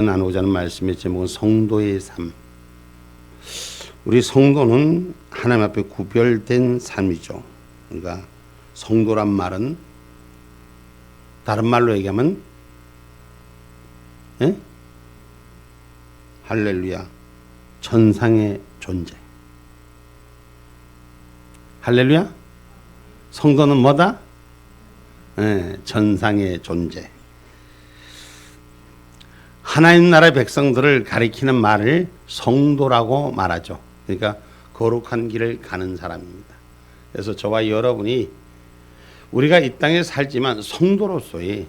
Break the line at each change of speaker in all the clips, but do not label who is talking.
나누고자 하는 말씀의 제목은 성도의 삶. 우리 성도는 하나님 앞에 구별된 삶이죠. 그러니까 성도란 말은 다른 말로 얘기하면 할렐루야, 천상의 존재. 할렐루야, 성도는 뭐다? 천상의 존재. 하나님 나라의 백성들을 가리키는 말을 성도라고 말하죠. 그러니까 거룩한 길을 가는 사람입니다. 그래서 저와 여러분이 우리가 이 땅에 살지만 성도로서의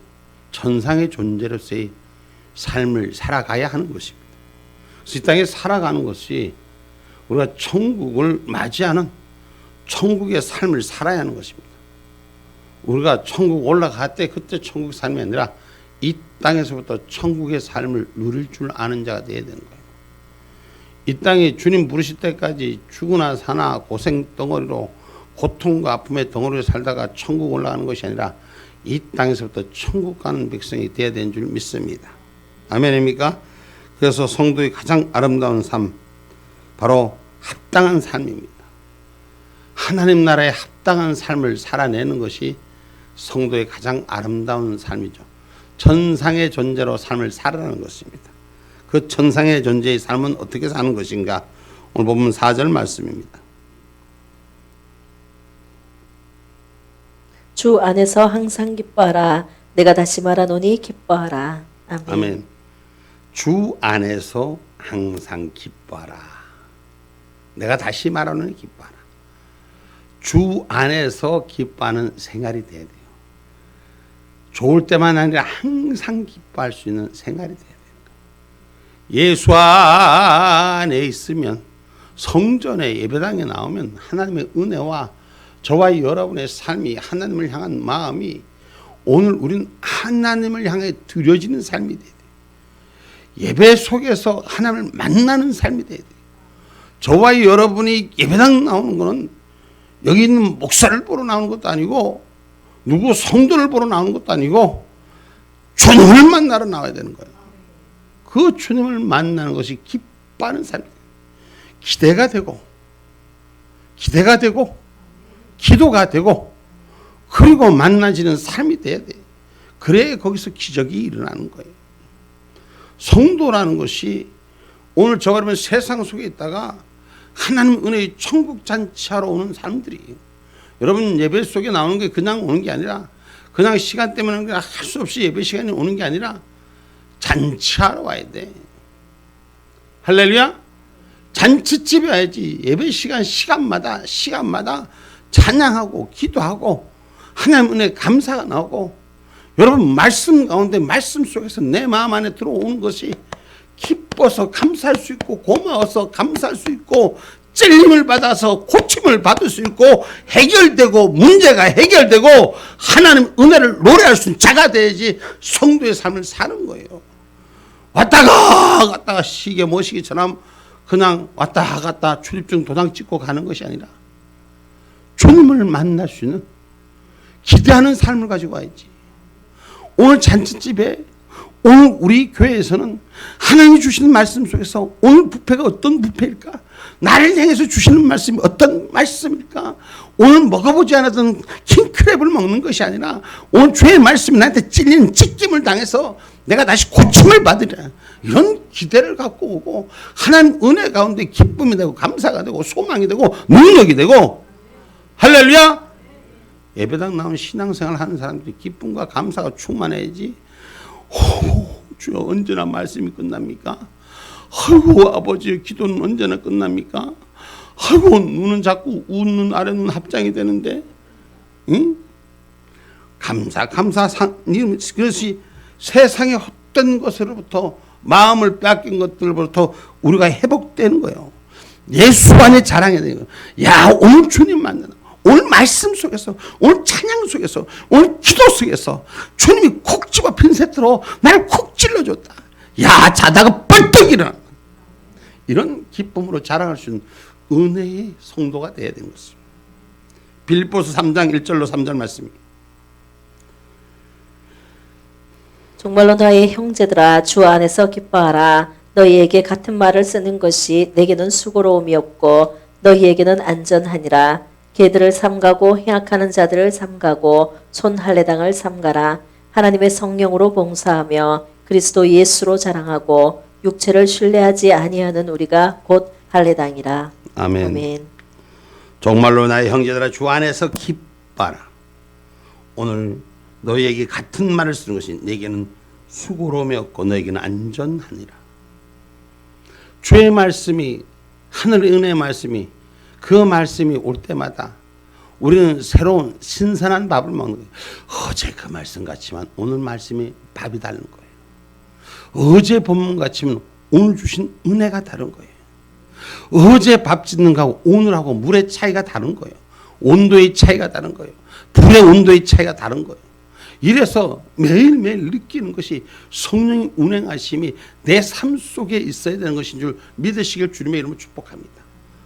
천상의 존재로서의 삶을 살아가야 하는 것입니다. 그래서 이 땅에 살아가는 것이 우리가 천국을 맞이하는 천국의 삶을 살아야 하는 것입니다. 우리가 천국 올라갈 때 그때 천국 삶이 아니라 이 땅에서부터 천국의 삶을 누릴 줄 아는 자가 되어야 되는 거예요. 이 땅에 주님 부르실 때까지 죽으나 사나 고생 덩어리로 고통과 아픔의 덩어리로 살다가 천국 올라가는 것이 아니라 이 땅에서부터 천국 가는 백성이 되어야 되는 줄 믿습니다. 아멘입니까? 그래서 성도의 가장 아름다운 삶, 바로 합당한 삶입니다. 하나님 나라에 합당한 삶을 살아내는 것이 성도의 가장 아름다운 삶이죠. 천상의 존재로 삶을 살아가는 것입니다. 그 천상의 존재의 삶은 어떻게 사는 것인가? 오늘 보면 4절 말씀입니다.
주 안에서 항상 기뻐하라. 내가 다시 말하노니 기뻐하라. 아멘.
아멘. 주 안에서 항상 기뻐하라. 내가 다시 말하노니 기뻐하라. 주 안에서 기뻐하는 생활이 돼야 돼요. 좋을 때만 아니라 항상 기뻐할 수 있는 생활이 돼야 돼요. 예수 안에 있으면, 성전에 예배당에 나오면 하나님의 은혜와 저와 여러분의 삶이, 하나님을 향한 마음이, 오늘 우리는 하나님을 향해 드려지는 삶이 돼야 돼요. 예배 속에서 하나님을 만나는 삶이 돼야 돼요. 저와 여러분이 예배당 나오는 것은 여기 있는 목사를 보러 나오는 것도 아니고 누구 성도를 보러 나오는 것도 아니고 주님을 만나러 나와야 되는 거예요. 그 주님을 만나는 것이 기뻐하는 삶이에요. 기대가 되고 기도가 되고 그리고 만나지는 삶이 돼야 돼요. 그래야 거기서 기적이 일어나는 거예요. 성도라는 것이 오늘 저가 그러면 세상 속에 있다가 하나님 은혜의 천국 잔치하러 오는 사람들이에요. 여러분 예배 속에 나오는 게 그냥 오는 게 아니라, 그냥 시간 때문에 할 수 없이 예배 시간이 오는 게 아니라 잔치하러 와야 돼. 할렐루야. 잔치집에 와야지. 예배 시간마다 찬양하고 기도하고 하나님 은혜 감사가 나오고, 여러분 말씀 가운데, 말씀 속에서 내 마음 안에 들어오는 것이 기뻐서 감사할 수 있고, 고마워서 감사할 수 있고, 찔림을 받아서 고침을 받을 수 있고, 해결되고 문제가 해결되고 하나님 은혜를 노래할 수 있는 자가 돼야지 성도의 삶을 사는 거예요. 왔다가 갔다가 시계 모시기처럼 그냥 왔다 갔다 출입증 도장 찍고 가는 것이 아니라 주님을 만날 수 있는 기대하는 삶을 가지고 와야지. 오늘 잔치집에, 오늘 우리 교회에서는 하나님이 주시는 말씀 속에서 오늘 뷔페가 어떤 뷔페일까? 나를 향해서 주시는 말씀이 어떤 말씀일까? 오늘 먹어보지 않았던 킹크랩을 먹는 것이 아니라 오늘 주의 말씀이 나한테 찔리는 찢김을 당해서 내가 다시 고침을 받으려, 이런 기대를 갖고 오고 하나님 은혜 가운데 기쁨이 되고 감사가 되고 소망이 되고 능력이 되고, 할렐루야. 예배당 나온 신앙생활 하는 사람들이 기쁨과 감사가 충만해야지. 주여 언제나 말씀이 끝납니까? 아이고 아버지의 기도는 언제나 끝납니까? 아이고 눈은 자꾸 웃는 아래눈 합장이 되는데, 응? 감사 그것이 세상의 헛된 것으로부터, 마음을 빼앗긴 것들로부터 우리가 회복되는 거예요. 예수 안에 자랑해야 되는 거예요. 야, 오늘 주님 만나다, 오늘 말씀 속에서, 오늘 찬양 속에서, 오늘 기도 속에서 주님이 콕 집어 핀셋으로 나를 콕 찔러줬다. 야, 자다가 벌떡 일어나. 이런 기쁨으로 자랑할 수 있는 은혜의 성도가 되어야 되는 것입니다. 빌립보서 3장 1절로 3절 말씀입니다.
정말로 나의 형제들아 주 안에서 기뻐하라. 너희에게 같은 말을 쓰는 것이 내게는 수고로움이 없고 너희에게는 안전하니라. 개들을 삼가고 행악하는 자들을 삼가고 손 할례당을 삼가라. 하나님의 성령으로 봉사하며 그리스도 예수로 자랑하고 육체를 신뢰하지 아니하는 우리가 곧 할례당이라.
아멘.
아멘.
정말로 나의 형제들아 주 안에서 기뻐하라. 오늘 너희에게 같은 말을 쓰는 것이 내게는 수고로움이 없고 너희에게는 안전하니라. 주의 말씀이, 하늘의 은혜의 말씀이, 그 말씀이 올 때마다 우리는 새로운 신선한 밥을 먹는 거예요. 어제 그 말씀 같지만 오늘 말씀이 밥이 다른 거예요. 어제 본문 같지만 오늘 주신 은혜가 다른 거예요. 어제 밥 짓는 거하고 오늘하고 물의 차이가 다른 거예요. 온도의 차이가 다른 거예요. 불의 온도의 차이가 다른 거예요. 이래서 매일매일 느끼는 것이 성령의 운행하심이 내 삶 속에 있어야 되는 것인 줄 믿으시길 주님의 이름으로 축복합니다.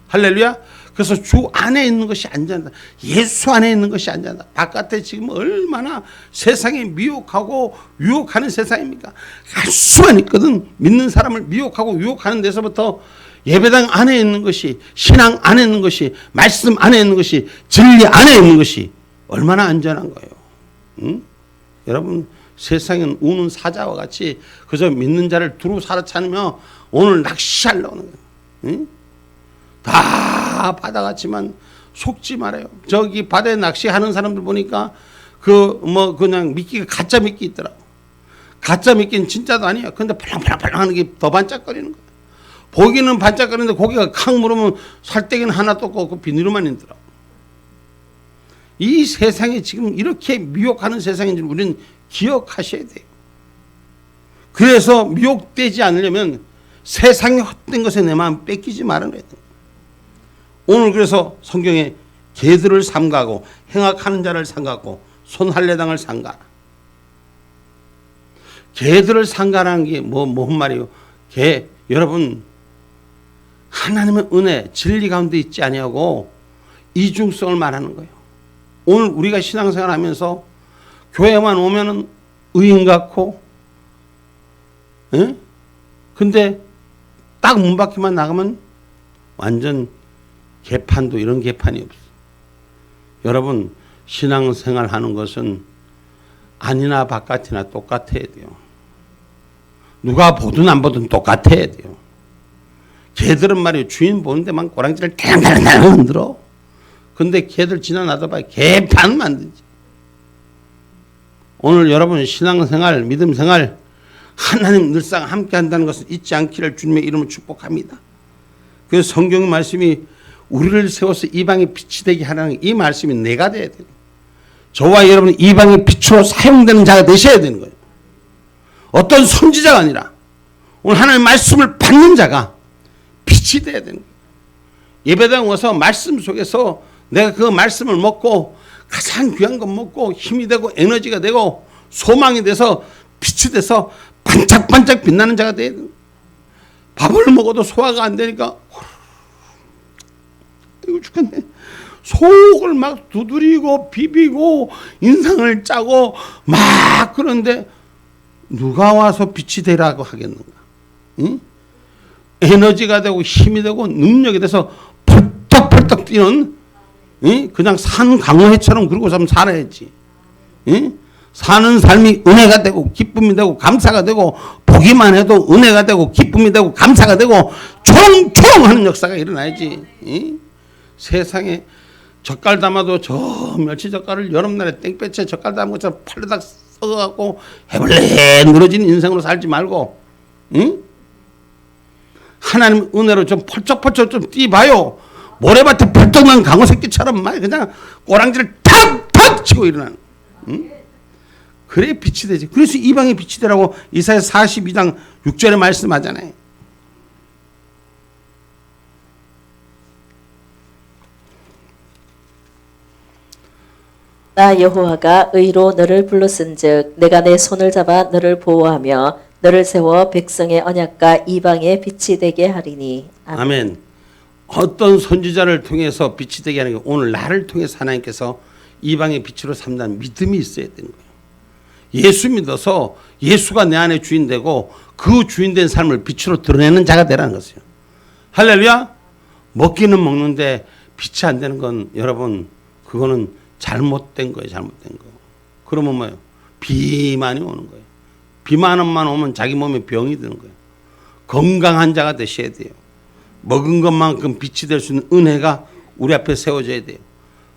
할렐루야. 그래서 주 안에 있는 것이 안전하다. 예수 안에 있는 것이 안전하다. 바깥에 지금 얼마나 세상에 미혹하고 유혹하는 세상입니까? 할 수만 있거든. 믿는 사람을 미혹하고 유혹하는 데서부터 예배당 안에 있는 것이, 신앙 안에 있는 것이, 말씀 안에 있는 것이, 진리 안에 있는 것이 얼마나 안전한 거예요. 응? 여러분, 세상은 우는 사자와 같이 그저 믿는 자를 두루 사로잡으며 오늘 낚시하려고 하는 거예요. 응? 다 바다 같지만 속지 말아요. 저기 바다에 낚시하는 사람들 보니까 그냥 미끼가 가짜 미끼 있더라고. 가짜 미끼는 진짜도 아니야. 근데 팔랑팔랑 하는 게 더 반짝거리는 거야. 보기는 반짝거리는데 고기가 칵 물으면 살떼기는 하나도 없고 그 비닐로만 있더라고. 이 세상이 지금 이렇게 미혹하는 세상인 줄 우리는 기억하셔야 돼요. 그래서 미혹되지 않으려면 세상의 헛된 것에 내 마음 뺏기지 말아야 돼요. 오늘 그래서 성경에 개들을 삼가고 행악하는 자를 삼가고 손 할례당을 삼가라. 개들을 삼가라는 게 뭔 말이에요? 개, 여러분, 하나님의 은혜, 진리 가운데 있지 아니하고 이중성을 말하는 거예요. 오늘 우리가 신앙생활 하면서 교회만 오면은 의인 같고, 예? 근데 딱 문 밖에만 나가면 완전 개판도 이런 개판이 없어. 여러분, 신앙생활 하는 것은 안이나 바깥이나 똑같아야 돼요. 누가 보든 안 보든 똑같아야 돼요. 개들은 말이에요. 주인 보는 데만 꼬랑지를 달랑달랑 흔들어. 근데 개들 지나가다 봐요. 개판 만들지. 오늘 여러분 신앙생활, 믿음생활 하나님 늘상 함께 한다는 것을 잊지 않기를 주님의 이름으로 축복합니다. 그래서 성경의 말씀이 우리를 세워서 이방의 빛이 되게 하라는 이 말씀이 내가 돼야 돼요. 저와 여러분 이방의 빛으로 사용되는 자가 되셔야 되는 거예요. 어떤 선지자가 아니라 오늘 하나님의 말씀을 받는 자가 빛이 돼야 되는 거예요. 예배당 와서 말씀 속에서 내가 그 말씀을 먹고 가장 귀한 것 먹고 힘이 되고 에너지가 되고 소망이 돼서 빛이 돼서 반짝반짝 빛나는 자가 돼야 돼요. 밥을 먹어도 소화가 안 되니까 이거 죽겠네. 속을 막 두드리고 비비고 인상을 짜고 막 그런데 누가 와서 빛이 되라고 하겠는가? 응? 에너지가 되고 힘이 되고 능력이 돼서 펄떡펄떡 뛰는, 응? 그냥 산 강호해처럼 그러고 좀 살아야지. 응? 사는 삶이 은혜가 되고 기쁨이 되고 감사가 되고 보기만 해도 은혜가 되고 기쁨이 되고 감사가 되고 초롱초롱하는 역사가 일어나야지. 응? 세상에 젓갈 담아도 저 멸치 젓갈을 여름날에 땡볕에 젓갈 담은 것처럼 팔르닥 썩어갖고 해벌레 늘어지는 인생으로 살지 말고, 응? 하나님 은혜로 좀 펄쩍펄쩍 좀 뛰봐요. 모래밭에 벌떡난 강호 새끼처럼 막 그냥 꼬랑지를 탁탁 치고 일어나는, 응? 그래 빛이 되지. 그래서 이방의 빛이 되라고 이사야 42장 6절에 말씀하잖아요.
나 여호와가 의로 너를 불렀은즉 내가 내 손을 잡아 너를 보호하며 너를 세워 백성의 언약과 이방의 빛이 되게 하리니. 아멘.
아멘. 어떤 선지자를 통해서 빛이 되게 하는 게 오늘 나를 통해서 하나님께서 이방의 빛으로 삼는 믿음이 있어야 되는 거예요. 예수 믿어서 예수가 내 안에 주인 되고 그 주인된 삶을 빛으로 드러내는 자가 되라는 것이에요. 할렐루야. 먹기는 먹는데 빛이 안 되는 건 여러분 그거는 잘못된 거예요. 잘못된 거. 그러면 뭐예요? 비만이 오는 거예요. 비만만 오면 자기 몸에 병이 드는 거예요. 건강한 자가 되셔야 돼요. 먹은 것만큼 빛이 될 수 있는 은혜가 우리 앞에 세워져야 돼요.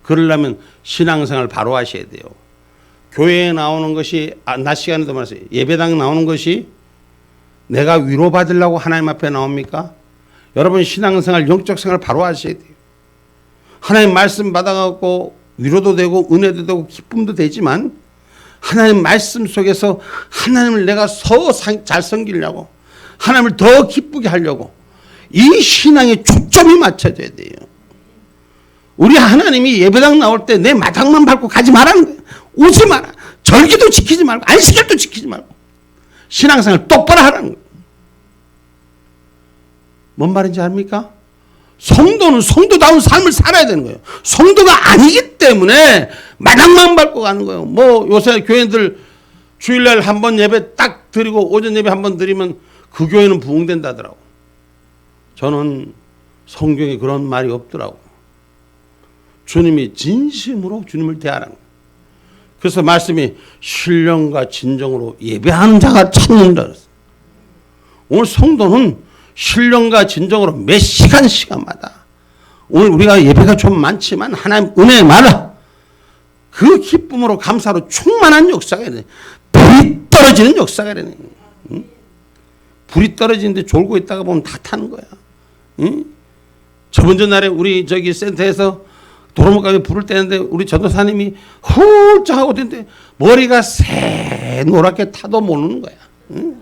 그러려면 신앙생활 바로 하셔야 돼요. 교회에 나오는 것이 낮 시간에도 말했어요. 예배당 나오는 것이 내가 위로받으려고 하나님 앞에 나옵니까? 여러분 신앙생활 영적 생활 바로 하셔야 돼요. 하나님 말씀 받아갖고 위로도 되고 은혜도 되고 기쁨도 되지만 하나님 말씀 속에서 하나님을 내가 잘 섬기려고 하나님을 더 기쁘게 하려고 이 신앙에 초점이 맞춰져야 돼요. 우리 하나님이 예배당 나올 때 내 마당만 밟고 가지 말라는 거예요. 오지 마라. 절기도 지키지 말고 안식일도 지키지 말고 신앙생활 똑바로 하라는 거예요. 뭔 말인지 압니까? 성도는 성도다운 삶을 살아야 되는 거예요. 성도가 아니기 때문에 마당만 밟고 가는 거예요. 뭐 요새 교회들 주일날 한 번 예배 딱 드리고 오전 예배 한 번 드리면 그 교회는 부흥된다더라고. 저는 성경에 그런 말이 없더라고. 주님이 진심으로 주님을 대하라는 거예요. 그래서 말씀이 신령과 진정으로 예배하는 자가 찾는다 그랬어요. 오늘 성도는 신령과 진정으로 몇 시간마다 오늘 우리가 예배가 좀 많지만 하나님 은혜의 말아 그 기쁨으로 감사로 충만한 역사가 되네. 불이 떨어지는 역사가 되네. 응? 불이 떨어지는데 졸고 있다가 보면 다 타는 거야. 응? 저번 전날에 우리 저기 센터에서 도로목가게 불을 떼는데 우리 전도사님이 훌쩍 하고 있는데 머리가 새노랗게 타도 모르는 거야. 응?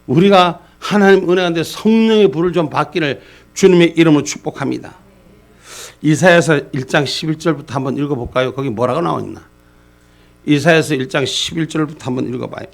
우리가 하나님 은혜 가운데 성령의 불을 좀 받기를 주님의 이름으로 축복합니다. 이사야서 1장 11절부터 한번 읽어볼까요? 거기 뭐라고 나와 있나? 이사야서 1장 11절부터 한번 읽어봐요.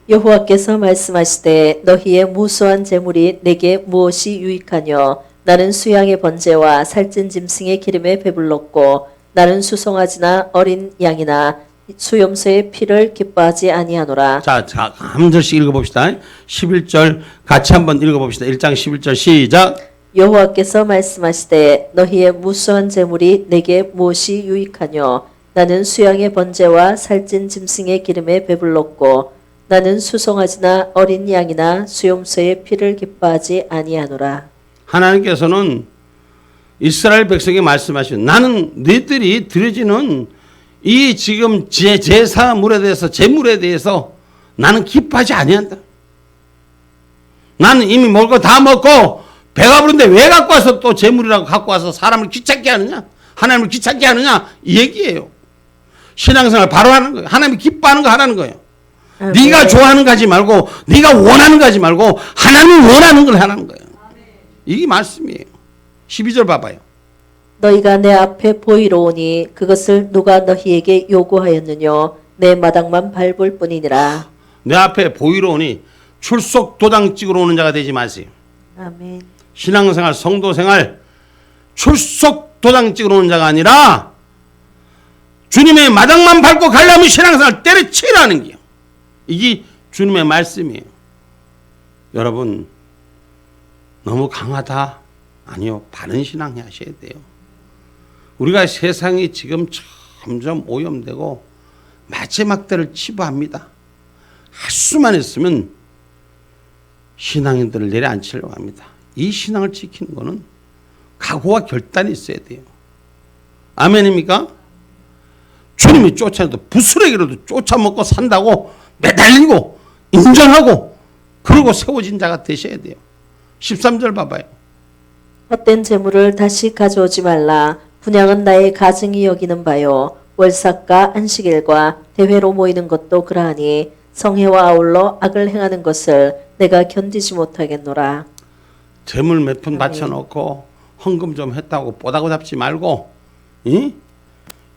여호와께서 말씀하시되 너희의 무수한 재물이 내게 무엇이 유익하뇨? 나는 수양의 번제와 살찐 짐승의 기름에 배불렀고 나는 수송아지나 어린 양이나 수염소의 피를 기뻐하지 아니하노라.
자, 한 절씩 읽어봅시다. 11절 같이 한번 읽어봅시다. 1장 11절 시작.
여호와께서 말씀하시되 너희의 무수한 재물이 내게 무엇이 유익하뇨? 나는 수양의 번제와 살찐 짐승의 기름에 배불렀고 나는 수송아지나 어린 양이나 수염소의 피를 기뻐하지 아니하노라.
하나님께서는 이스라엘 백성에게 말씀하시는 나는 너희들이 드려지는 이 지금 제사물에 대해서 제물에 대해서 나는 기뻐하지 아니한다. 나는 이미 먹을 거 다 먹고 배가 부른데 왜 갖고 와서 또 제물이라고 갖고 와서 사람을 귀찮게 하느냐? 하나님을 귀찮게 하느냐? 이 얘기예요. 신앙생활 바로 하는 거예요. 하나님이 기뻐하는 거 하라는 거예요. 네가 좋아하는 거 하지 말고 네가 원하는 거 하지 말고 하나님이 원하는 걸 하라는 거예요. 이게 말씀이에요. 12절 봐봐요.
너희가 내 앞에 보이러 오니 그것을 누가 너희에게 요구하였느뇨? 내 마당만 밟을 뿐이니라.
내 앞에 보이러 오니 출석 도장 찍으러 오는 자가 되지 마세요.
아멘.
신앙생활 성도생활 출석 도장 찍으러 오는 자가 아니라 주님의 마당만 밟고 가려면 신앙생활 때려치라는 게요. 이게 주님의 말씀이에요. 여러분 너무 강하다? 아니요. 바른 신앙 하셔야 돼요. 우리가 세상이 지금 점점 오염되고 마지막 때를 치부합니다. 할 수만 있으면 신앙인들을 내려앉히려고 합니다. 이 신앙을 지키는 것은 각오와 결단이 있어야 돼요. 아멘입니까? 주님이 쫓아내도 부스러기로도 쫓아먹고 산다고 매달리고 인정하고 그러고 세워진 자가 되셔야 돼요. 13절 봐봐요.
헛된 재물을 다시 가져오지 말라. 분향은 나의 가증이 여기는 바요. 월삭과 안식일과 대회로 모이는 것도 그러하니 성회와 아울러 악을 행하는 것을 내가 견디지 못하겠노라.
재물 몇 푼 바쳐놓고 헌금 좀 했다고 뽀다고 잡지 말고 이?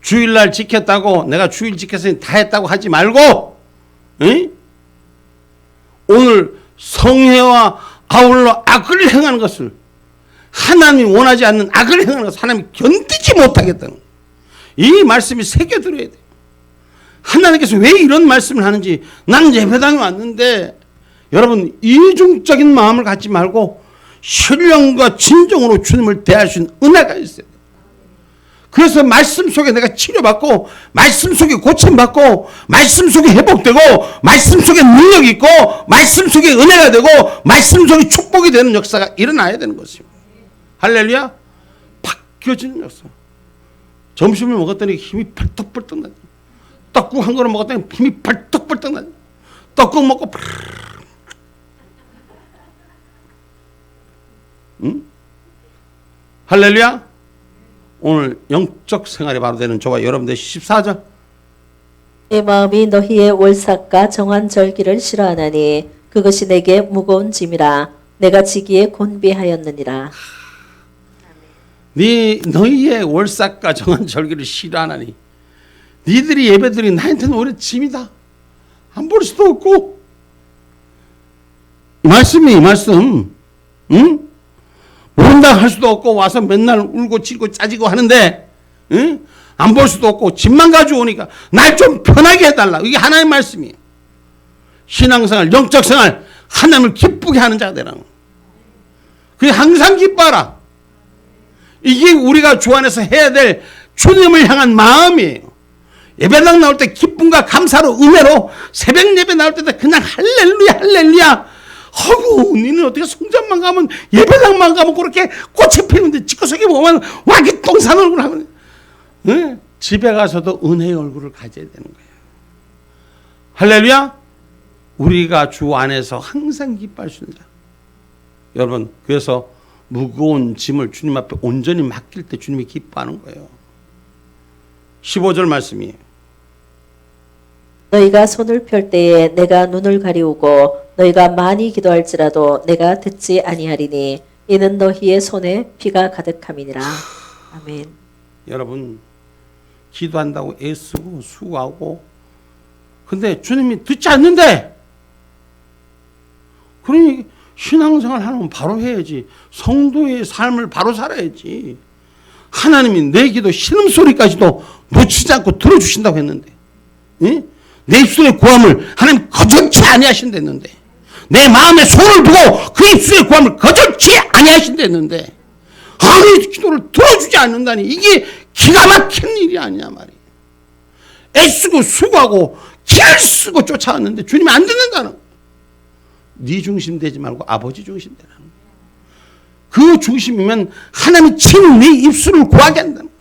주일날 지켰다고 내가 주일 지켰으니 다 했다고 하지 말고 이? 오늘 성회와 아울러 악을 행하는 것을 하나님이 원하지 않는 악을 행하는 것을 하나님이 견디지 못하겠다는 이 말씀이 새겨들어야 돼요. 하나님께서 왜 이런 말씀을 하는지, 나는 예배당에 왔는데 여러분 이중적인 마음을 갖지 말고 신령과 진정으로 주님을 대할 수 있는 은혜가 있어요. 그래서 말씀 속에 내가 치료받고, 말씀 속에 고침받고, 말씀 속에 회복되고, 말씀 속에 능력이 있고, 말씀 속에 은혜가 되고, 말씀 속에 축복이 되는 역사가 일어나야 되는 것입니다. 할렐루야. 바뀌어지는 역사. 점심을 먹었더니 힘이 벌떡벌떡 나죠. 떡국 한 그릇 먹었더니 힘이 벌떡벌떡 나죠. 떡국 먹고 응? 할렐루야. 오늘 영적 생활이 바로 되는 저와 여러분들 14절.
내 마음이 너희의 월삭과 정한 절기를 싫어하나니 그것이 내게 무거운 짐이라 내가 지기에 곤비하였느니라.
너희의 월삭과 정한 절기를 싫어하나니 니들이 예배드린 나한테는 오히려 짐이다. 안 볼 수도 없고. 이 말씀 응? 모른다 할 수도 없고 와서 맨날 울고 짖고 짜지고 하는데 응? 안 볼 수도 없고 짐만 가지고 오니까 날 좀 편하게 해달라. 이게 하나님의 말씀이에요. 신앙생활, 영적생활, 하나님을 기쁘게 하는 자가 되라는 거예요. 그게 항상 기뻐하라. 이게 우리가 주 안에서 해야 될 주님을 향한 마음이에요. 예배당 나올 때 기쁨과 감사로, 은혜로, 새벽 예배 나올 때 그냥 할렐루야 할렐루야. 허구, 니는 어떻게 성전만 가면, 예배당만 가면 그렇게 꽃이 피는데 집구석에 보면 와기똥산 얼굴 하면, 네? 집에 가서도 은혜의 얼굴을 가져야 되는 거예요. 할렐루야. 우리가 주 안에서 항상 기뻐할 수 있는 자. 여러분, 그래서 무거운 짐을 주님 앞에 온전히 맡길 때 주님이 기뻐하는 거예요. 15절 말씀이에요.
너희가 손을 펼 때에 내가 눈을 가리우고 너희가 많이 기도할지라도 내가 듣지 아니하리니 이는 너희의 손에 피가 가득함이니라. 아멘.
여러분, 기도한다고 애쓰고 수고하고 근데 주님이 듣지 않는데, 그러니 신앙생활 하면 바로 해야지. 성도의 삶을 바로 살아야지. 하나님이 내 기도 신음소리까지도 놓치지 않고 들어주신다고 했는데, 예? 내 입술의 고함을 하나님 거절치 아니하신댔는데, 내 마음에 손을 두고 그 입술의 고함을 거절치 아니하신댔는데, 아니 기도를 들어주지 않는다니 이게 기가 막힌 일이 아니냐 말이에요. 애쓰고 수고하고 기를 쓰고 쫓아왔는데 주님이 안 듣는다는 거예요. 네 중심 되지 말고 아버지 중심 되라는 거예요. 그 중심이면 하나님이 친히 네 입술을 구하게 한다는 거예요.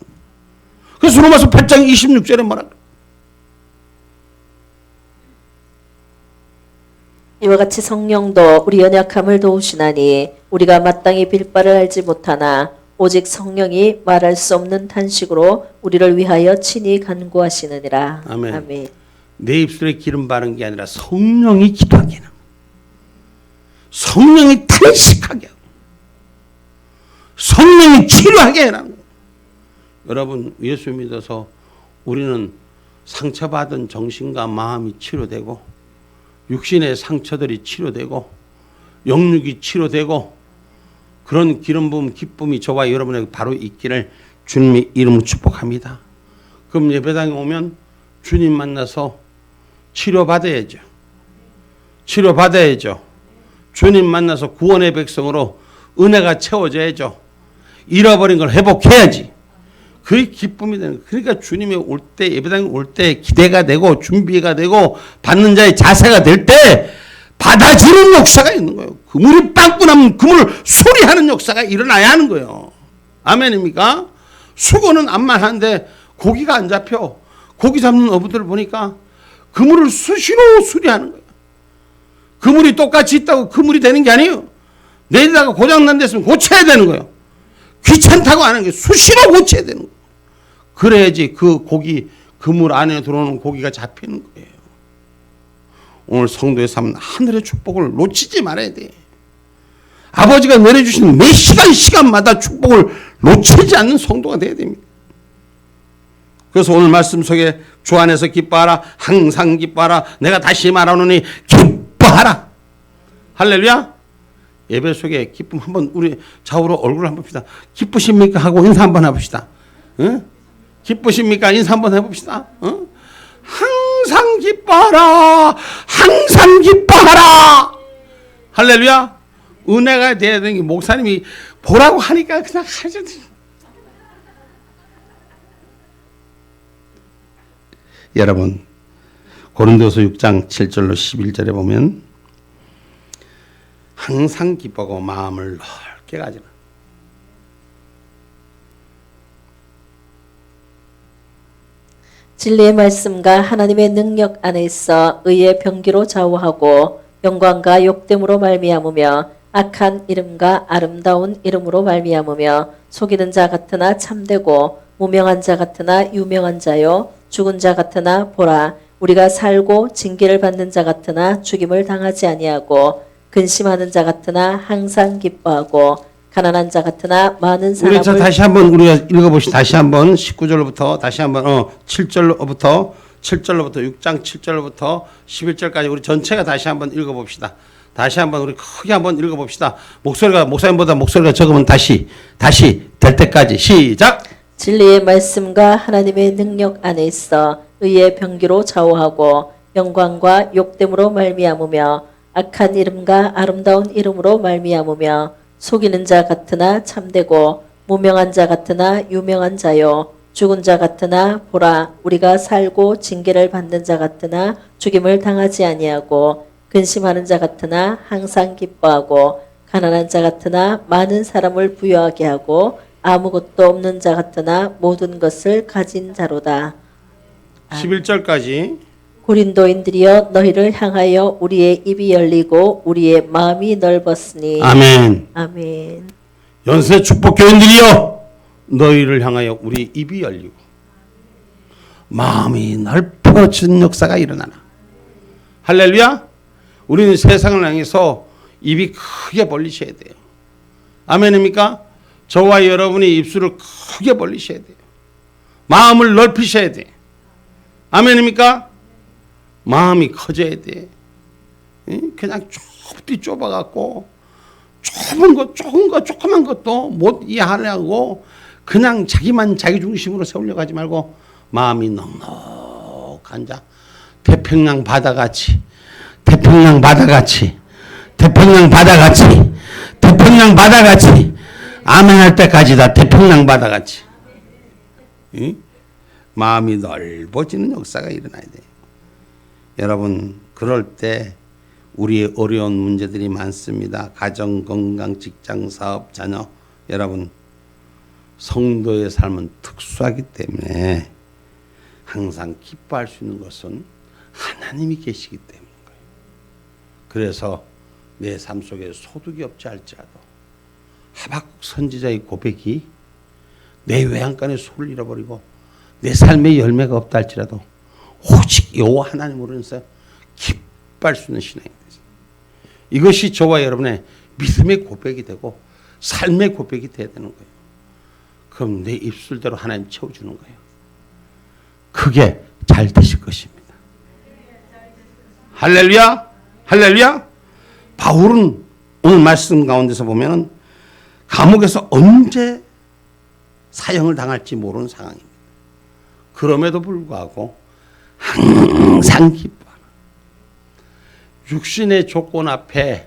그래서 로마서 8장 26절에 뭐라 그래요?
이와 같이 성령도 우리 연약함을 도우시나니 우리가 마땅히 빌 바를 알지 못하나 오직 성령이 말할 수 없는 탄식으로 우리를 위하여 친히 간구하시느니라.
아멘.
아멘.
내 입술에 기름 바른 게 아니라 성령이 기도하게 하는 거예요. 성령이 탄식하게 하고 성령이 치료하게 하는 거예요. 여러분, 예수 믿어서 우리는 상처받은 정신과 마음이 치료되고 육신의 상처들이 치료되고 영육이 치료되고 그런 기름 부음 기쁨이 저와 여러분에게 바로 있기를 주님의 이름으로 축복합니다. 그럼 예배당에 오면 주님 만나서 치료받아야죠. 치료받아야죠. 주님 만나서 구원의 백성으로 은혜가 채워져야죠. 잃어버린 걸 회복해야지. 그게 기쁨이 되는 거예요. 그러니까 주님이 올 때, 예배당에 올 때 기대가 되고 준비가 되고 받는 자의 자세가 될 때 받아주는 역사가 있는 거예요. 그물이 빵꾸 나면 그물을 수리하는 역사가 일어나야 하는 거예요. 아멘입니까? 수고는 암만 하는데 고기가 안 잡혀. 고기 잡는 어부들을 보니까 그물을 수시로 수리하는 거예요. 그물이 똑같이 있다고 그물이 되는 게 아니에요. 내리다가 고장난 데있으면 고쳐야 되는 거예요. 귀찮다고 하는 게 수시로 고쳐야 되는 거예요. 그래야지 그 고기, 그물 안에 들어오는 고기가 잡히는 거예요. 오늘 성도의 삶은 하늘의 축복을 놓치지 말아야 돼. 아버지가 내려주시는 매 시간마다 축복을 놓치지 않는 성도가 돼야 됩니다. 그래서 오늘 말씀 속에 주 안에서 기뻐하라. 항상 기뻐하라. 내가 다시 말하노니 기뻐하라. 할렐루야. 예배 속에 기쁨 한번 우리 좌우로 얼굴 한번 봅시다. 기쁘십니까? 하고 인사 한번 해봅시다. 응? 기쁘십니까? 인사 한번 해봅시다. 응? 항상 기뻐하라. 항상 기뻐하라. 할렐루야. 은혜가 돼야 되는 게 목사님이 보라고 하니까 그냥 하셔도. 여러분, 고린도서 6장 7절로 11절에 보면 항상 기뻐하고 마음을 넓게 가지라.
진리의 말씀과 하나님의 능력 안에 있어 의의 병기로 좌우하고 영광과 욕됨으로 말미암으며 악한 이름과 아름다운 이름으로 말미암으며 속이는 자 같으나 참되고 무명한 자 같으나 유명한 자요 죽은 자 같으나 보라 우리가 살고 징계를 받는 자 같으나 죽임을 당하지 아니하고 근심하는 자 같으나 항상 기뻐하고 가난한 자 같으나 많은 사람을
우리 저 다시 한번 우리가 읽어보시 다시 한번 19절로부터 다시 한번 7절로부터 6장 7절로부터 11절까지 우리 전체가 다시 한번 읽어봅시다. 다시 한번 우리 크게 한번 읽어봅시다. 목소리가 목사님보다 목소리가 적으면 다시 될 때까지 시작.
진리의 말씀과 하나님의 능력 안에 있어 의의 병기로 좌우하고 영광과 욕됨으로 말미암으며 악한 이름과 아름다운 이름으로 말미암으며 속이는 자 같으나 참되고 무명한 자 같으나 유명한 자요 죽은 자 같으나 보라 우리가 살고 징계를 받는 자 같으나 죽임을 당하지 아니하고 근심하는 자 같으나 항상 기뻐하고 가난한 자 같으나 많은 사람을 부유하게 하고 아무것도 없는 자 같으나 모든 것을 가진 자로다.
11절까지.
고린도인들이여 너희를 향하여 우리의 입이 열리고 우리의 마음이 넓었으니
아멘.
아멘.
연세 축복 교인들이여 너희를 향하여 우리 입이 열리고 마음이 넓어지는 역사가 일어나나. 할렐루야. 우리는 세상을 향해서 입이 크게 벌리셔야 돼요. 아멘입니까? 저와 여러분이 입술을 크게 벌리셔야 돼요. 마음을 넓히셔야 돼요. 아멘입니까? 마음이 커져야 돼. 그냥 좁디 좁아갖고 좁은 것, 조그만 것도 못 이해하려고 그냥 자기만 자기 중심으로 세우려고 하지 말고 마음이 넉넉한 자, 태평양 바다같이 아멘할 때까지다. 태평양 바다같이 마음이 넓어지는 역사가 일어나야 돼요. 여러분, 그럴 때 우리의 어려운 문제들이 많습니다. 가정, 건강, 직장, 사업, 자녀. 여러분, 성도의 삶은 특수하기 때문에 항상 기뻐할 수 있는 것은 하나님이 계시기 때문인 거예요. 그래서 내 삶 속에 소득이 없지 할지라도 하박국 선지자의 고백이 내 외양간에 소를 잃어버리고 내 삶의 열매가 없다 할지라도 오직 여호와 하나님으로 인해서 기뻐할 수 있는 신앙이 되죠. 이것이 저와 여러분의 믿음의 고백이 되고 삶의 고백이 돼야 되는 거예요. 그럼 내 입술대로 하나님 채워주는 거예요. 그게 잘 되실 것입니다. 할렐루야. 할렐루야. 바울은 오늘 말씀 가운데서 보면은 감옥에서 언제 사형을 당할지 모르는 상황입니다. 그럼에도 불구하고 항상 기뻐하라. 육신의 조건 앞에,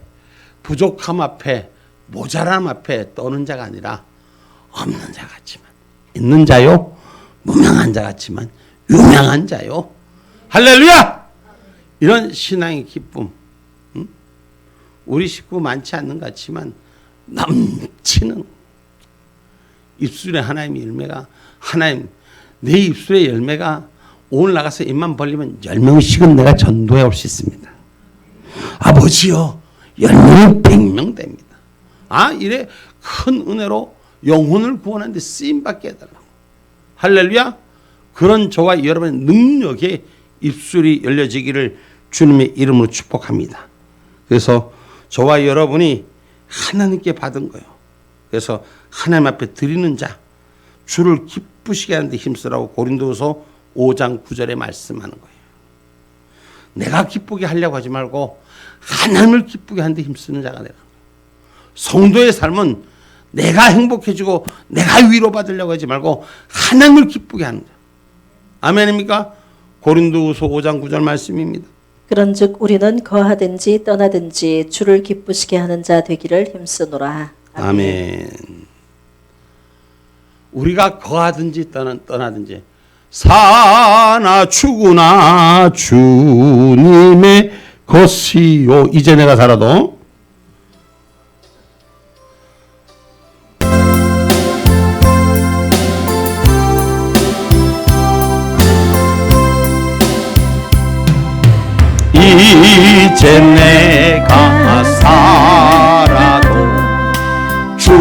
부족함 앞에, 모자람 앞에 떠는 자가 아니라 없는 자 같지만 있는 자요, 무명한 자 같지만 유명한 자요. 할렐루야. 이런 신앙의 기쁨, 우리 식구 많지 않는 것 같지만 넘치는 입술에 하나님의 열매가, 하나님 내 입술의 열매가 오늘 나가서 입만 벌리면 10명씩은 내가 전도해 올 수 있습니다. 아버지요, 10명 100명 됩니다. 이래 큰 은혜로 영혼을 구원하는데 쓰임받게 해달라고. 할렐루야. 그런 저와 여러분의 능력에 입술이 열려지기를 주님의 이름으로 축복합니다. 그래서 저와 여러분이 하나님께 받은 거예요. 그래서 하나님 앞에 드리는 자, 주를 기쁘시게 하는 데 힘쓰라고 고린도서 5장 9절에 말씀하는 거예요. 내가 기쁘게 하려고 하지 말고 하나님을 기쁘게 하는 데 힘쓰는 자가 되라. 성도의 삶은 내가 행복해지고 내가 위로받으려고 하지 말고 하나님을 기쁘게 하는 자. 아멘입니까? 고린도후서 5장 9절 말씀입니다.
그런즉 우리는 거하든지 떠나든지 주를 기쁘시게 하는 자 되기를 힘쓰노라.
아멘. 우리가 거하든지 떠나든지 사나 죽으나 주님의 것이요. 이제 내가 살아도 이제 내가 살아도 주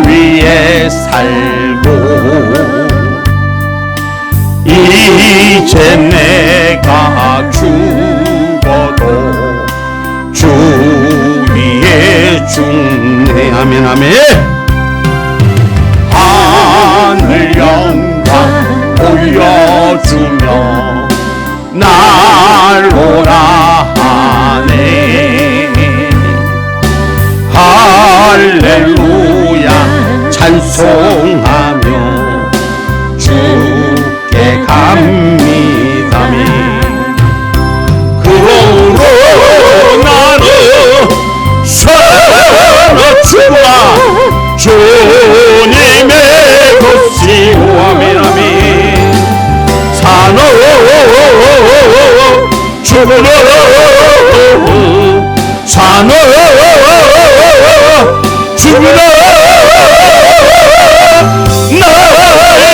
위에 살고 이제 내가 죽어도 주 위에 죽네. 아멘 아멘. 하늘 영광 보여주며 날 오라 하네. 할렐루야 찬송하며 주께 갑니다. 그러므로 나는 살아 죽으라 주님의 것이오. 아멘 아멘. 사노 죽으라 사노 죽으라 나의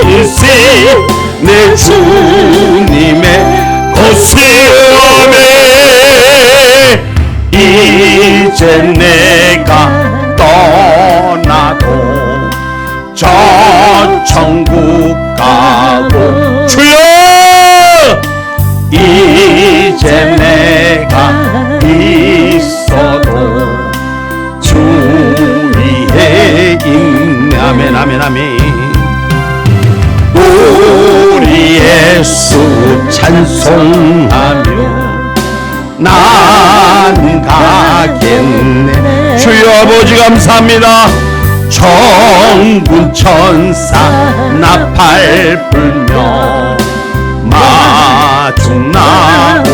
피비시 내 주님의 것이오매. 이제 내가 떠나도 저 천국 가고 주여 이제 내가 있어도 주 위에 있네. 아멘 아멘 아멘. 우리 예수 찬송하며 난 가겠네. 주여 아버지 감사합니다. 천군 천사 나팔 불며 마중 나오네.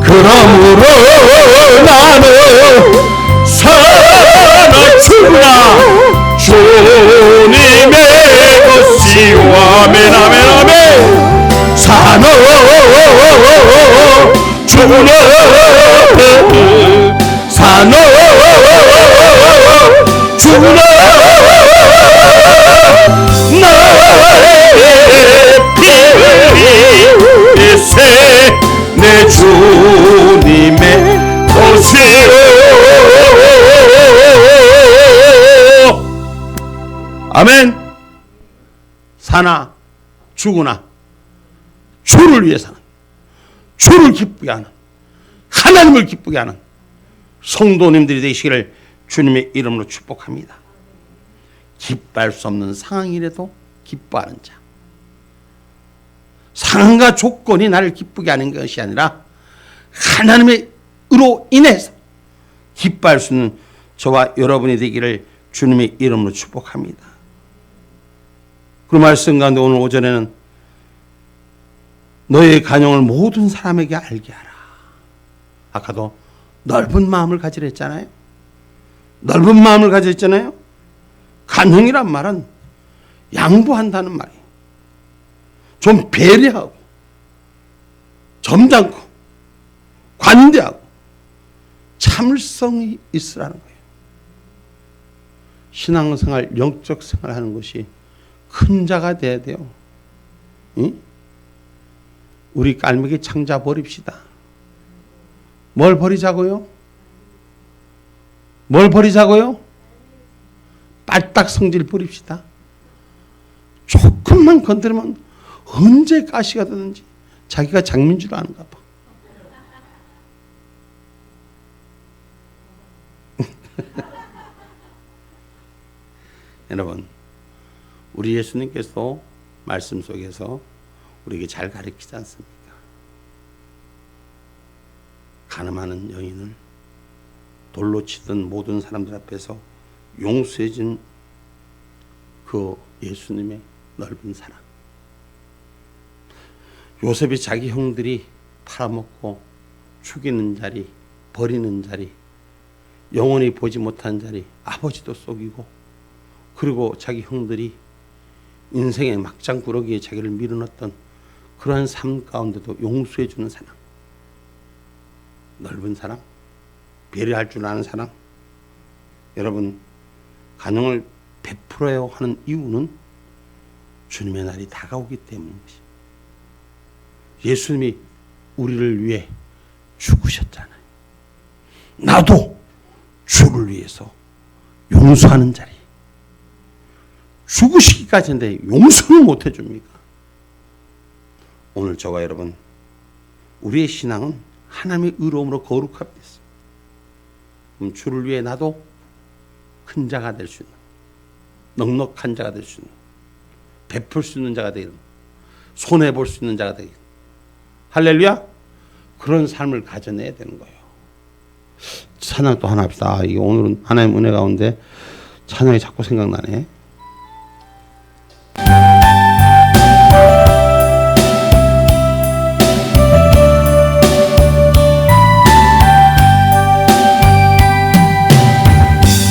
그러므로 나는 살아 죽으라 주님의 것이오. 아멘 아멘 아멘. 사노 죽으라 사노 죽으라 나의 피세 내 주님의 것이오. 아멘. 사나 죽으나 주를 위해 사는, 주를 기쁘게 하는, 하나님을 기쁘게 하는 성도님들이 되시기를 주님의 이름으로 축복합니다. 기뻐할 수 없는 상황이라도 기뻐하는 자. 상황과 조건이 나를 기쁘게 하는 것이 아니라 하나님의 의로 인해서 기뻐할 수 있는 저와 여러분이 되기를 주님의 이름으로 축복합니다. 그 말씀 가운데 오늘 오전에는 너의 간용을 모든 사람에게 알게 하라. 아까도 넓은 마음을 가지라 했잖아요. 넓은 마음을 가졌잖아요. 간용이란 말은 양보한다는 말이에요. 좀 배려하고 점잖고 관대하고 참을성이 있으라는 거예요. 신앙생활, 영적 생활하는 것이 큰 자가 돼야 돼요. 응? 우리 깔매기 창자 버립시다. 뭘 버리자고요? 뭘 버리자고요? 빨딱 성질 버립시다. 조금만 건드리면 언제 가시가 되든지 자기가 장민 줄 아는가 봐. 여러분, 우리 예수님께서 말씀 속에서 우리에게 잘 가르치지 않습니까? 가늠하는 여인을 돌로 치던 모든 사람들 앞에서 용서해준 그 예수님의 넓은 사랑. 요셉이 자기 형들이 팔아먹고 죽이는 자리, 버리는 자리, 영원히 보지 못한 자리, 아버지도 속이고, 그리고 자기 형들이 인생의 막장구러기에 자기를 밀어넣었던 그러한 삶 가운데도 용서해 주는 사람, 넓은 사람, 배려할 줄 아는 사람. 여러분, 간영을 베풀어야 하는 이유는 주님의 날이 다가오기 때문인 것입니다. 예수님이 우리를 위해 죽으셨잖아요. 나도 주를 위해서 용서하는 자리. 죽으시기까지 했는데 용서는 못 해줍니까? 오늘 저와 여러분, 우리의 신앙은 하나님의 의로움으로 거룩하게 됐습니다. 그럼 주를 위해 나도 큰 자가 될 수 있는, 넉넉한 자가 될 수 있는, 베풀 수 있는 자가 되는, 손해볼 수 있는 자가 되는, 할렐루야! 그런 삶을 가져내야 되는 거예요. 찬양 또 하나 합시다. 이게 오늘은 하나님 은혜 가운데 찬양이 자꾸 생각나네.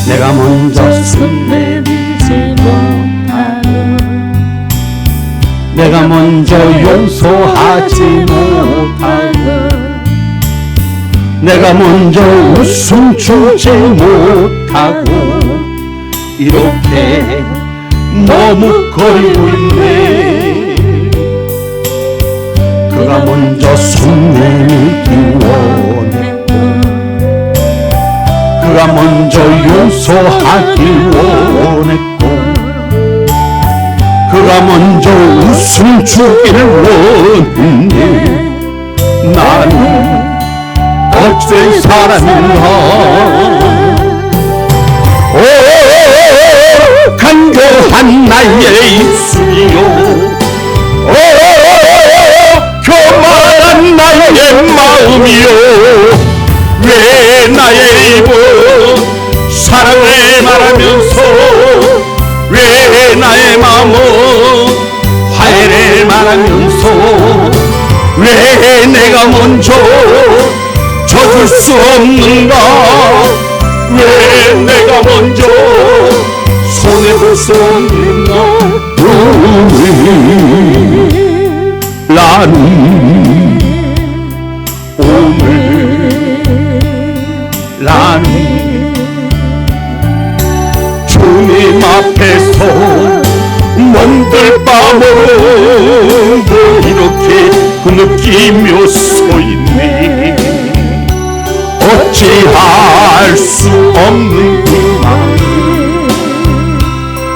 내가 먼저
손 내밀지 못하고
내가 먼저 용서하지 못하고 내가 먼저 웃음 주지 못하고 이렇게 머뭇거리고 있네. 그가 먼저 손 내밀기 원했고 그가 먼저 용서하기 원했고 그가 먼저 웃음 주기를 원했네. 나는 어째 사람인가. 오 간교한 나의 입술이요, 오 교만한 나의 마음이요, 왜 나의 입은 사랑을 말하면서 왜 나의 마음은 화해를 말하면서 왜 내가 먼저 져줄 수 없는가. 왜 내가 먼저 손해볼 수 없는가. 나는 주님 앞에서 먼들밤을 이렇게 느끼며 서있네. 어찌할 수 없는 그 마음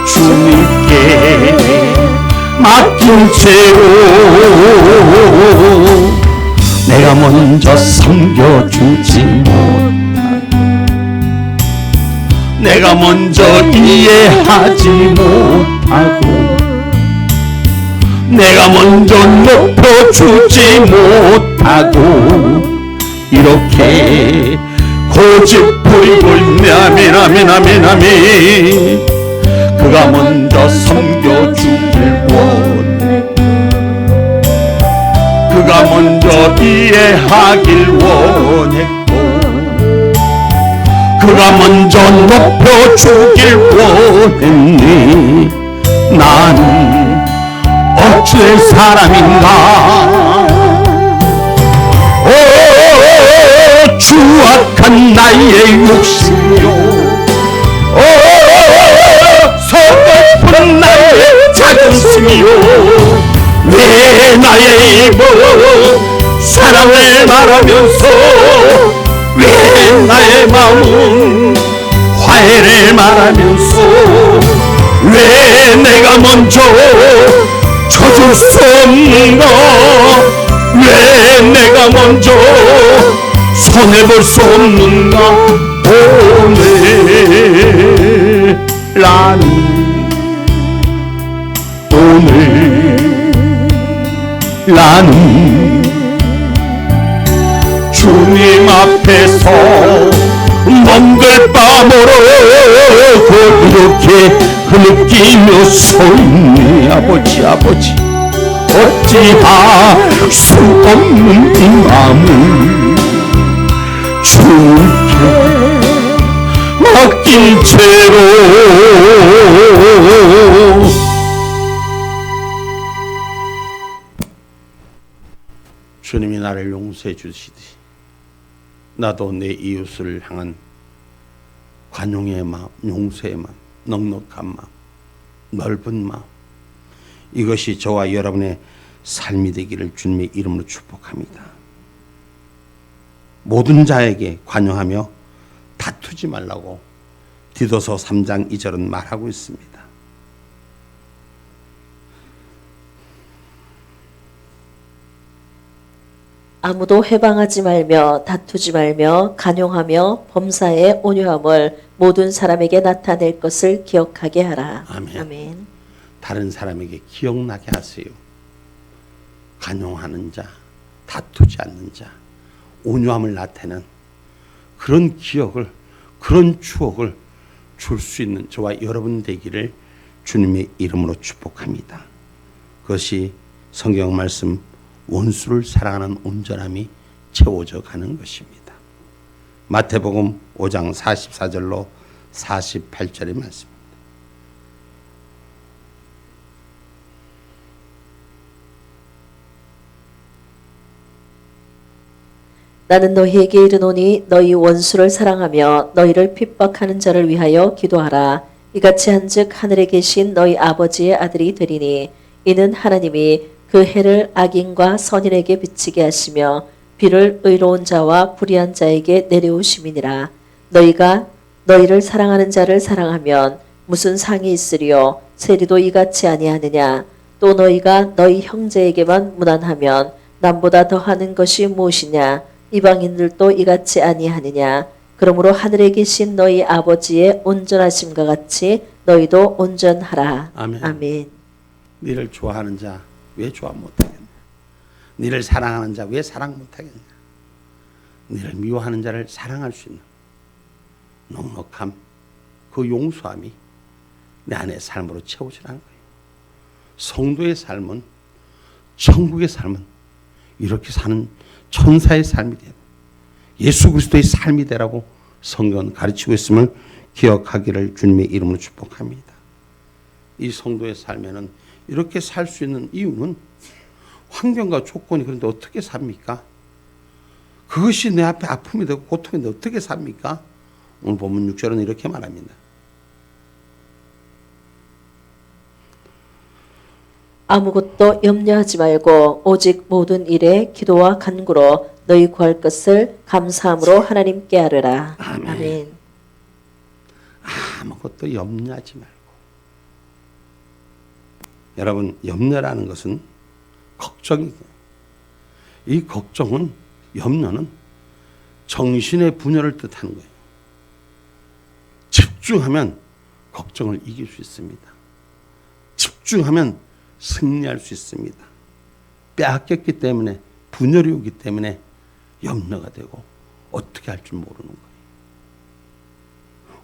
주님께 맡긴 채로 내가 먼저 섬겨주지 못하고 내가 먼저 이해하지 못하고 내가 먼저 높여주지 못하고 이렇게 고집 부리고 있네. 아멘 아멘 아멘 아멘. 그가 먼저 섬겨주길 원해 그가 먼저 이해하길 원했고 그가 먼저 높여주길 원했니. 나는 어찌 사람인가. 오 추악한 나의 욕심이요, 오 서글픈 나의 자존심이요, 왜 나의 입은 사랑을 말하면서 왜 나의 마음은 화해를 말하면서 왜 내가 먼저 져줄 수 없는가. 왜 내가 먼저 손해볼 수 없는가. 나는 주님 앞에서 덩글밤으로 이렇게 흐느끼며 서있네. 아버지 아버지 어찌할 수 없는 이 마음을 주께 맡긴 채로 주님이 나를 용서해 주시듯이 나도 내 이웃을 향한 관용의 마음, 용서의 마음, 넉넉한 마음, 넓은 마음, 이것이 저와 여러분의 삶이 되기를 주님의 이름으로 축복합니다. 모든 자에게 관용하며 다투지 말라고 디도서 3장 2절은 말하고 있습니다.
아무도 해방하지 말며 다투지 말며 간용하며 범사에 온유함을 모든 사람에게 나타낼 것을 기억하게 하라.
아멘.
아멘.
다른 사람에게 기억나게 하세요. 간용하는 자, 다투지 않는 자, 온유함을 나타내는 그런 기억을, 그런 추억을 줄 수 있는 저와 여러분 되기를 주님의 이름으로 축복합니다. 그것이 성경 말씀 원수를 사랑하는 온전함이 채워져 가는 것입니다. 마태복음 5장 44절로 48절의 말씀입니다.
나는 너희에게 이르노니 너희 원수를 사랑하며 너희를 핍박하는 자를 위하여 기도하라. 이같이 한즉 하늘에 계신 너희 아버지의 아들이 되리니 이는 하나님이 그 해를 악인과 선인에게 비치게 하시며 비를 의로운 자와 불의한 자에게 내려오심이니라. 너희가 너희를 사랑하는 자를 사랑하면 무슨 상이 있으리요? 세리도 이같이 아니하느냐? 또 너희가 너희 형제에게만 무난하면 남보다 더하는 것이 무엇이냐? 이방인들도 이같이 아니하느냐? 그러므로 하늘에 계신 너희 아버지의 온전하심과 같이 너희도 온전하라.
아멘.
아멘.
너를 좋아하는 자 왜 좋아 못하겠냐? 너를 사랑하는 자 왜 사랑 못하겠냐? 너를 미워하는 자를 사랑할 수 있는 넉넉함, 그 용서함이 내 안의 삶으로 채워지라는 거예요. 성도의 삶은, 천국의 삶은 이렇게 사는 천사의 삶이 되고 예수 그리스도의 삶이 되라고 성경은 가르치고 있음을 기억하기를 주님의 이름으로 축복합니다. 이 성도의 삶에는 이렇게 살 수 있는 이유는 환경과 조건이 그런데 어떻게 삽니까? 그것이 내 앞에 아픔이 되고 고통인데 어떻게 삽니까? 오늘 본문 6절은 이렇게 말합니다.
아무것도 염려하지 말고 오직 모든 일에 기도와 간구로 너희 구할 것을 감사함으로 하나님께 아뢰라.
아멘.
아멘.
아무것도 염려하지 말고. 여러분, 염려라는 것은 걱정이고, 이 걱정은, 염려는 정신의 분열을 뜻하는 거예요. 집중하면 걱정을 이길 수 있습니다. 집중하면 승리할 수 있습니다. 빼앗겼기 때문에, 분열이 오기 때문에 염려가 되고 어떻게 할 줄 모르는 거예요.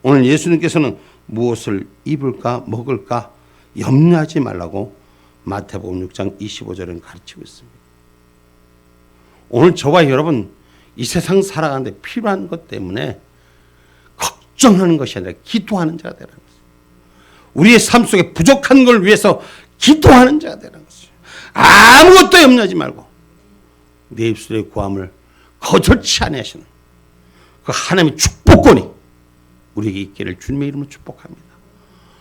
오늘 예수님께서는 무엇을 입을까 먹을까 염려하지 말라고 마태복음 6장 25절은 가르치고 있습니다. 오늘 저와 여러분 이 세상 살아가는데 필요한 것 때문에 걱정하는 것이 아니라 기도하는 자가 되라는 것이에요. 우리의 삶 속에 부족한 걸 위해서 기도하는 자가 되라는 것이에요. 아무것도 염려하지 말고 내 입술의 구함을 거절치 아니하시는 그 하나님의 축복권이 우리에게 있기를 주님의 이름으로 축복합니다.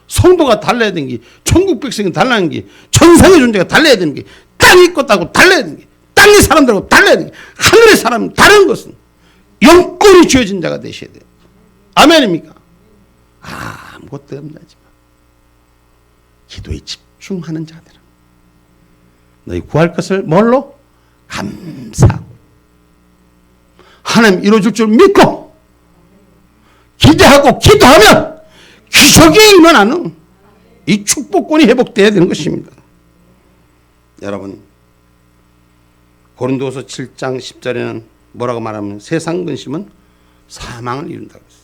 성도가 달라야 되는 게, 천국 백성이 달라는 게, 천상의 존재가 달라야 되는 게, 땅이 껐다고 달라야 되는 게, 땅의 사람들하고 달라야 되는 게, 하늘의 사람 다른 것은 영권이 주어진 자가 되셔야 돼요. 아멘입니까? 아무것도 염려하지 마. 기도에 집중하는 자들은 너희 구할 것을 뭘로? 감사하고 하나님 이루어줄 줄 믿고 기대하고 기도하면 기적이 일어나는 이 축복권이 회복되어야 되는 것입니다. 여러분, 고린도서 7장 10절에는 뭐라고 말하면 세상 근심은 사망을 이룬다고 했어요.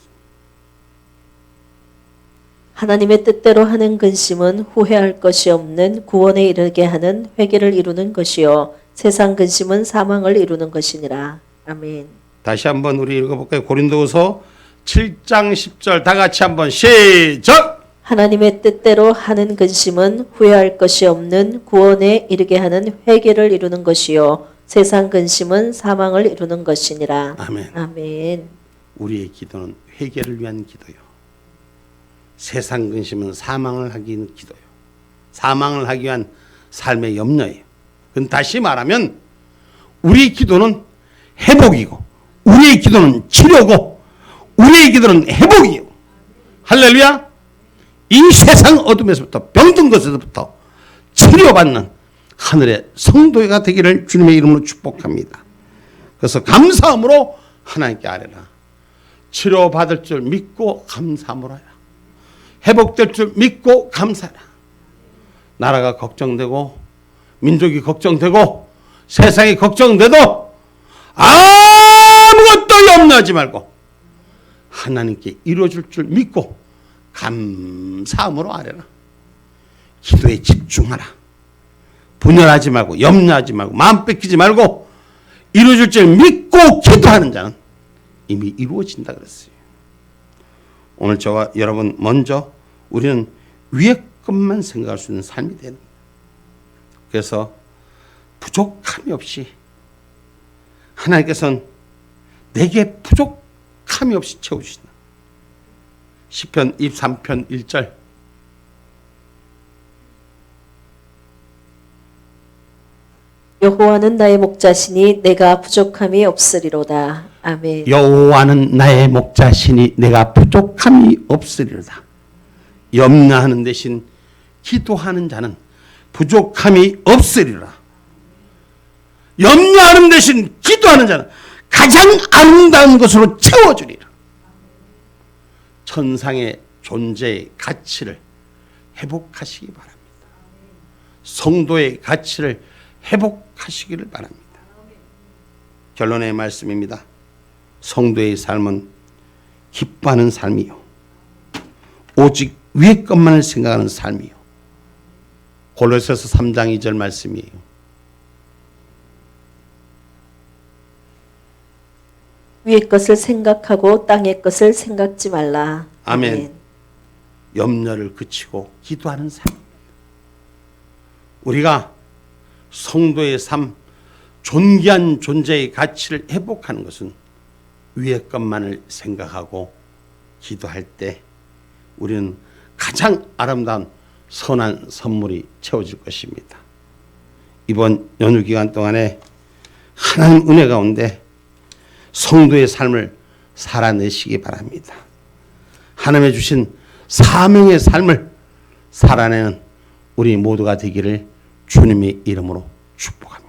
하나님의 뜻대로 하는 근심은 후회할 것이 없는 구원에 이르게 하는 회개를 이루는 것이요 세상 근심은 사망을 이루는 것이니라. 아멘.
다시 한번 우리 읽어볼까요? 고린도후서 7장 10절 다 같이 한번 시작.
하나님의 뜻대로 하는 근심은 후회할 것이 없는 구원에 이르게 하는 회개를 이루는 것이요 세상 근심은 사망을 이루는 것이니라.
아멘.
아멘.
우리의 기도는 회개를 위한 기도요. 세상 근심은 사망을 하기 위한 기도요. 사망을 하기 위한 삶의 염려예요. 그건 다시 말하면 우리의 기도는 회복이고 우리의 기도는 치료고 우리의 기도는 회복이요. 할렐루야. 이 세상 어둠에서부터 병든 것에서부터 치료받는 하늘의 성도가 되기를 주님의 이름으로 축복합니다. 그래서 감사함으로 하나님께 아뢰라. 치료받을 줄 믿고 감사함으로 하라. 회복될 줄 믿고 감사하라. 나라가 걱정되고 민족이 걱정되고 세상이 걱정돼도 아무것도 염려하지 말고 하나님께 이루어줄 줄 믿고 감사함으로 아뢰라. 기도에 집중하라. 분열하지 말고 염려하지 말고 마음 뺏기지 말고 이루어질 줄 믿고 기도하는 자는 이미 이루어진다 그랬어요. 오늘 저와 여러분 먼저 우리는 위의 것만 생각할 수 있는 삶이 되는 거예요. 그래서 부족함이 없이 하나님께서는 내게 부족함이 없이 채워주신다. 시편 23편 1절
여호와는 나의 목자시니 내가 부족함이 없으리로다. 아멘.
여호와는 나의 목자시니 내가 부족함이 없으리로다. 염려하는 대신 기도하는 자는 부족함이 없으리라. 염려하는 대신 기도하는 자는 가장 아름다운 것으로 채워주리라. 천상의 존재의 가치를 회복하시기 바랍니다. 성도의 가치를 회복하시기를 바랍니다. 결론의 말씀입니다. 성도의 삶은 기뻐하는 삶이요 오직 위의 것만을 생각하는 삶이요. 골로새서 3장 2절 말씀이에요.
위의 것을 생각하고 땅의 것을 생각지 말라.
아멘. 염려를 그치고 기도하는 삶. 우리가 성도의 삶, 존귀한 존재의 가치를 회복하는 것은 위의 것만을 생각하고 기도할 때 우리는 가장 아름다운 선한 선물이 채워질 것입니다. 이번 연휴 기간 동안에 하나님 은혜 가운데 성도의 삶을 살아내시기 바랍니다. 하나님의 주신 사명의 삶을 살아내는 우리 모두가 되기를 주님의 이름으로 축복합니다.